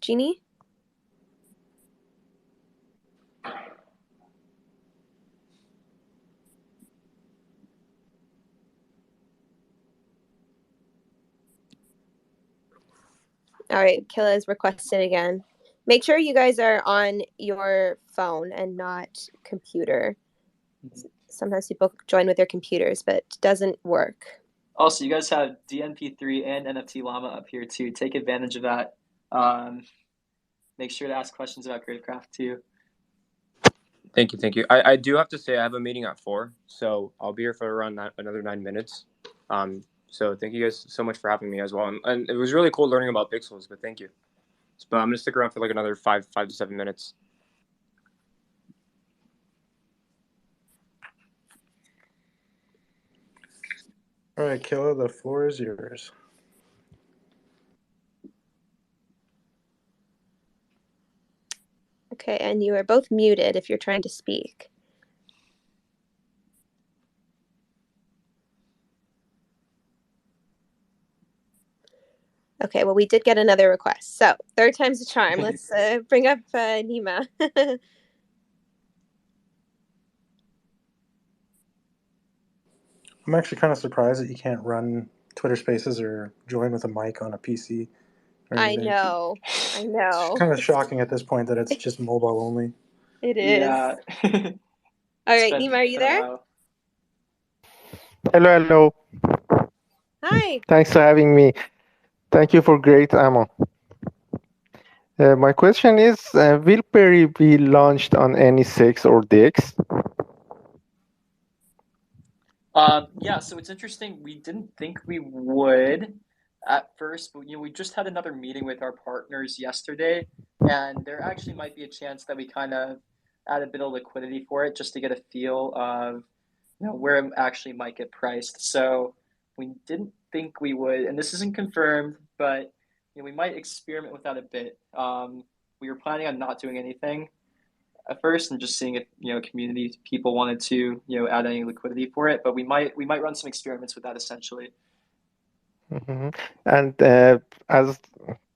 All right, Killa is requested again. Make sure you guys are on your phone and not computer. Sometimes people join with their computers, but it doesn't work. Also, you guys have DNP3 and NFT Llama up here too. Take advantage of that. Make sure to ask questions about Gridcraft too. Thank you. I do have to say I have a meeting at 4, so I'll be here for around another 9 minutes. So thank you guys so much for having me as well, and it was really cool learning about pixels. But thank you. But I'm gonna stick around for like another 5 to 7 minutes. All right, Killa, the floor is yours. Okay, and you are both muted if you're trying to speak. Okay, well, we did get another request. So, third time's a charm. Let's bring up Nima. I'm actually kind of surprised that you can't run Twitter Spaces or join with a mic on a PC or I anything. know. It's kind of shocking at this point that it's just mobile only. It is. Yeah. All right, Nima, are you there? Hello. Hi. Thanks for having me. Thank you for great ammo. My question is, will Perry be launched on any 6 or DX? Yeah, so it's interesting. We didn't think we would at first, but we just had another meeting with our partners yesterday, and there actually might be a chance that we kind of add a bit of liquidity for it just to get a feel of where it actually might get priced. So we didn't think we would, and this isn't confirmed, but we might experiment with that a bit. We were planning on not doing anything at first and just seeing if community people wanted to add any liquidity for it, but we might run some experiments with that essentially. Mm-hmm. And as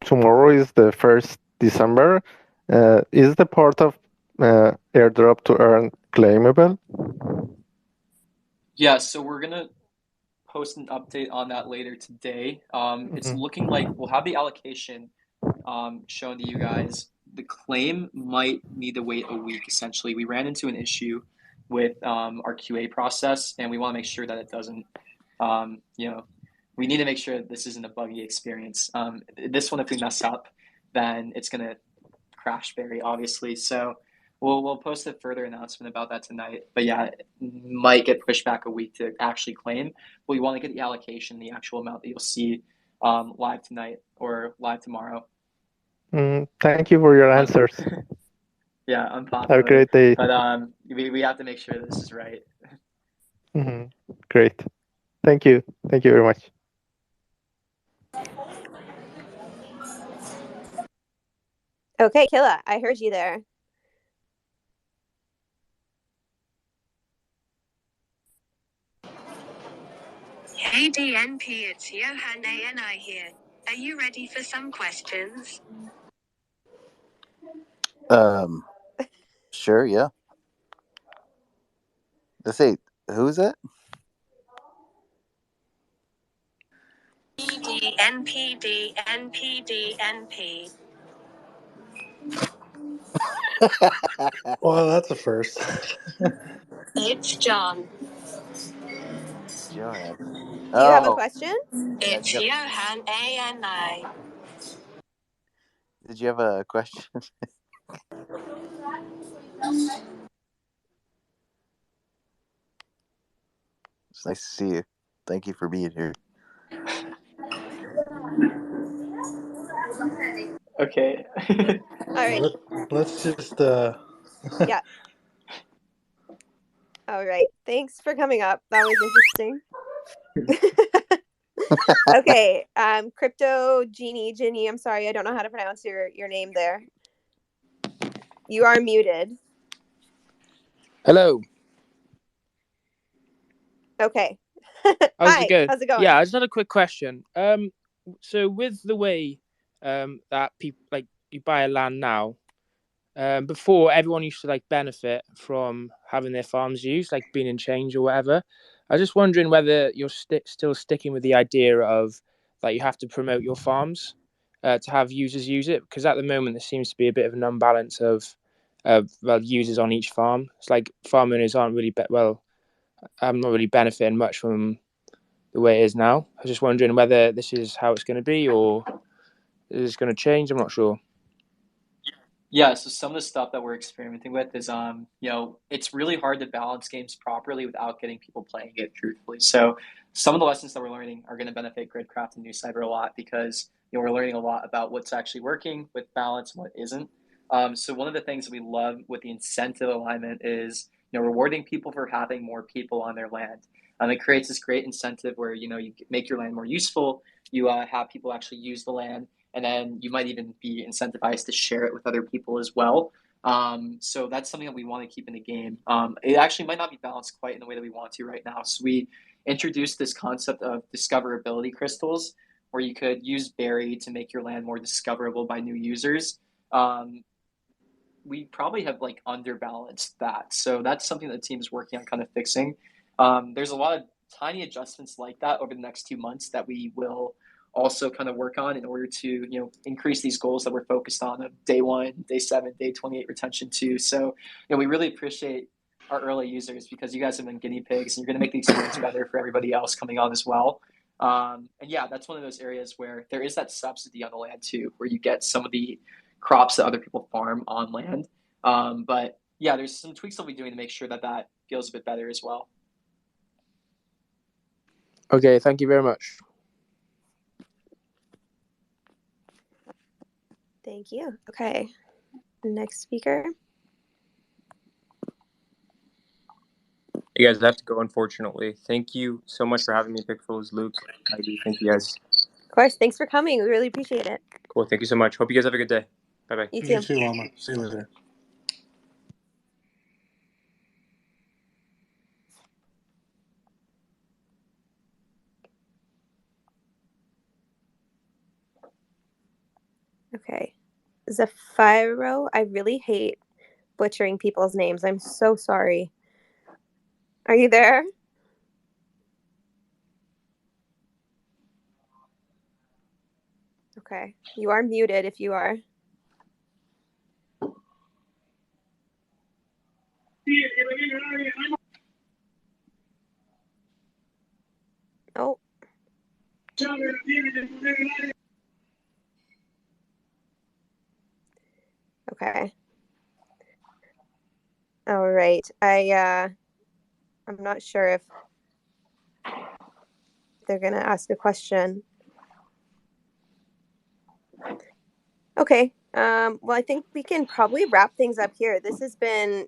tomorrow is the 1st December, is the part of airdrop to earn claimable? Yeah, so we're gonna post an update on that later today. It's looking like we'll have the allocation shown to you guys. The claim might need to wait a week essentially. We ran into an issue with our QA process, and we want to make sure that it doesn't we need to make sure that this isn't a buggy experience. This one, if we mess up, then it's gonna crash very obviously. So we'll post a further announcement about that tonight. But yeah, it might get pushed back a week to actually claim. But we want to get the allocation, the actual amount that you'll see live tonight or live tomorrow. Thank you for your answers. Yeah, I'm top Have a great day. But we have to make sure this is right. Great. Thank you. Thank you very much. Okay, Killa, I heard you there. Hey DNP, it's Johan ANI here. Are you ready for some questions? Sure, yeah. Let's say, who's it? DNP. Well, that's a first. It's John. Johan. Do you have a question? It's Johan ANI. Did you have a question? It's nice to see you. Thank you for being here. Okay. All right. Let's just Yeah. All right. Thanks for coming up. That was interesting. Okay. Crypto Genie. I'm sorry, I don't know how to pronounce your name there. You are muted. Hello. Okay. How's Hi. it going? How's it going? Yeah, I just had a quick question. so with the way that people like you buy a land now, before everyone used to like benefit from having their farms used, like being in change or whatever. I was just wondering whether you're still sticking with the idea of that you have to promote your farms to have users use it, because at the moment there seems to be a bit of an unbalance of well, users on each farm. It's like farm owners aren't really I'm not really benefiting much from the way it is now. I was just wondering whether this is how it's going to be or is it going to change. I'm not sure. Yeah, so some of the stuff that we're experimenting with is, it's really hard to balance games properly without getting people playing it truthfully. So some of the lessons that we're learning are going to benefit Gridcraft and NuCyber a lot because, we're learning a lot about what's actually working with balance and what isn't. So one of the things that we love with the incentive alignment is, rewarding people for having more people on their land. It creates this great incentive where, you make your land more useful, you have people actually use the land, and then you might even be incentivized to share it with other people as well. So that's something that we want to keep in the game. It actually might not be balanced quite in the way that we want to right now. So we introduced this concept of discoverability crystals, where you could use berry to make your land more discoverable by new users. We probably have like underbalanced that. So that's something that the team is working on kind of fixing. There's a lot of tiny adjustments like that over the next 2 months that we will also kind of work on in order to increase these goals that we're focused on of day 1, day 7, day 28 retention too. So we really appreciate our early users because you guys have been guinea pigs and you're going to make the experience better for everybody else coming on as well. And yeah, that's one of those areas where there is that subsidy on the land too, where you get some of the crops that other people farm on land. But yeah, there's some tweaks I'll be doing to make sure that that feels a bit better as well. Okay, thank you very much. Thank you. Okay, next speaker. You guys have to go, unfortunately. Thank you so much for having me, Pixels, Luke, Ivy. Thank you guys. Of course, thanks for coming. We really appreciate it. Cool. Thank you so much. Hope you guys have a good day. Bye-bye. You You too. too, Mama. See you later. Okay. Zafiro, I really hate butchering people's names. I'm so sorry. Are you there? Okay. You are muted if you are. Oh. Okay. All right. I'm not sure if they're going to ask a question. Okay. Well, I think we can probably wrap things up here. This has been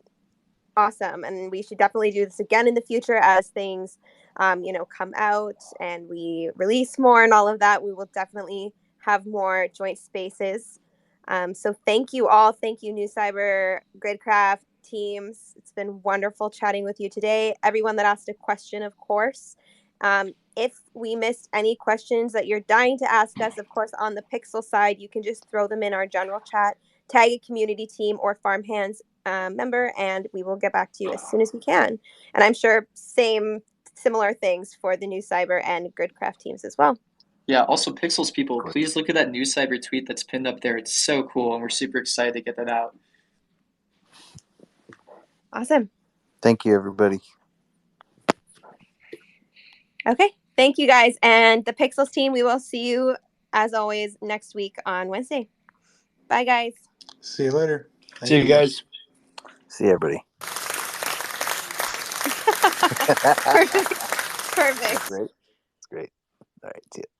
awesome, and we should definitely do this again in the future as things come out and we release more and all of that. We will definitely have more joint spaces. So thank you all. Thank you, NuCyber, Gridcraft teams. It's been wonderful chatting with you today. Everyone that asked a question, of course. If we missed any questions that you're dying to ask us, of course, on the Pixel side, you can just throw them in our general chat, tag a community team or Farmhands member, and we will get back to you as soon as we can. And I'm sure similar things for the NuCyber and Gridcraft teams as well. Yeah, also Pixels people, please look at that NuCyber tweet that's pinned up there. It's so cool, and we're super excited to get that out. Awesome. Thank you, everybody. Okay. Thank you, guys. And the Pixels team, we will see you, as always, next week on Wednesday. Bye, guys. See you later. See you guys. See you, everybody. Perfect. That's great. It's great. All right. See you.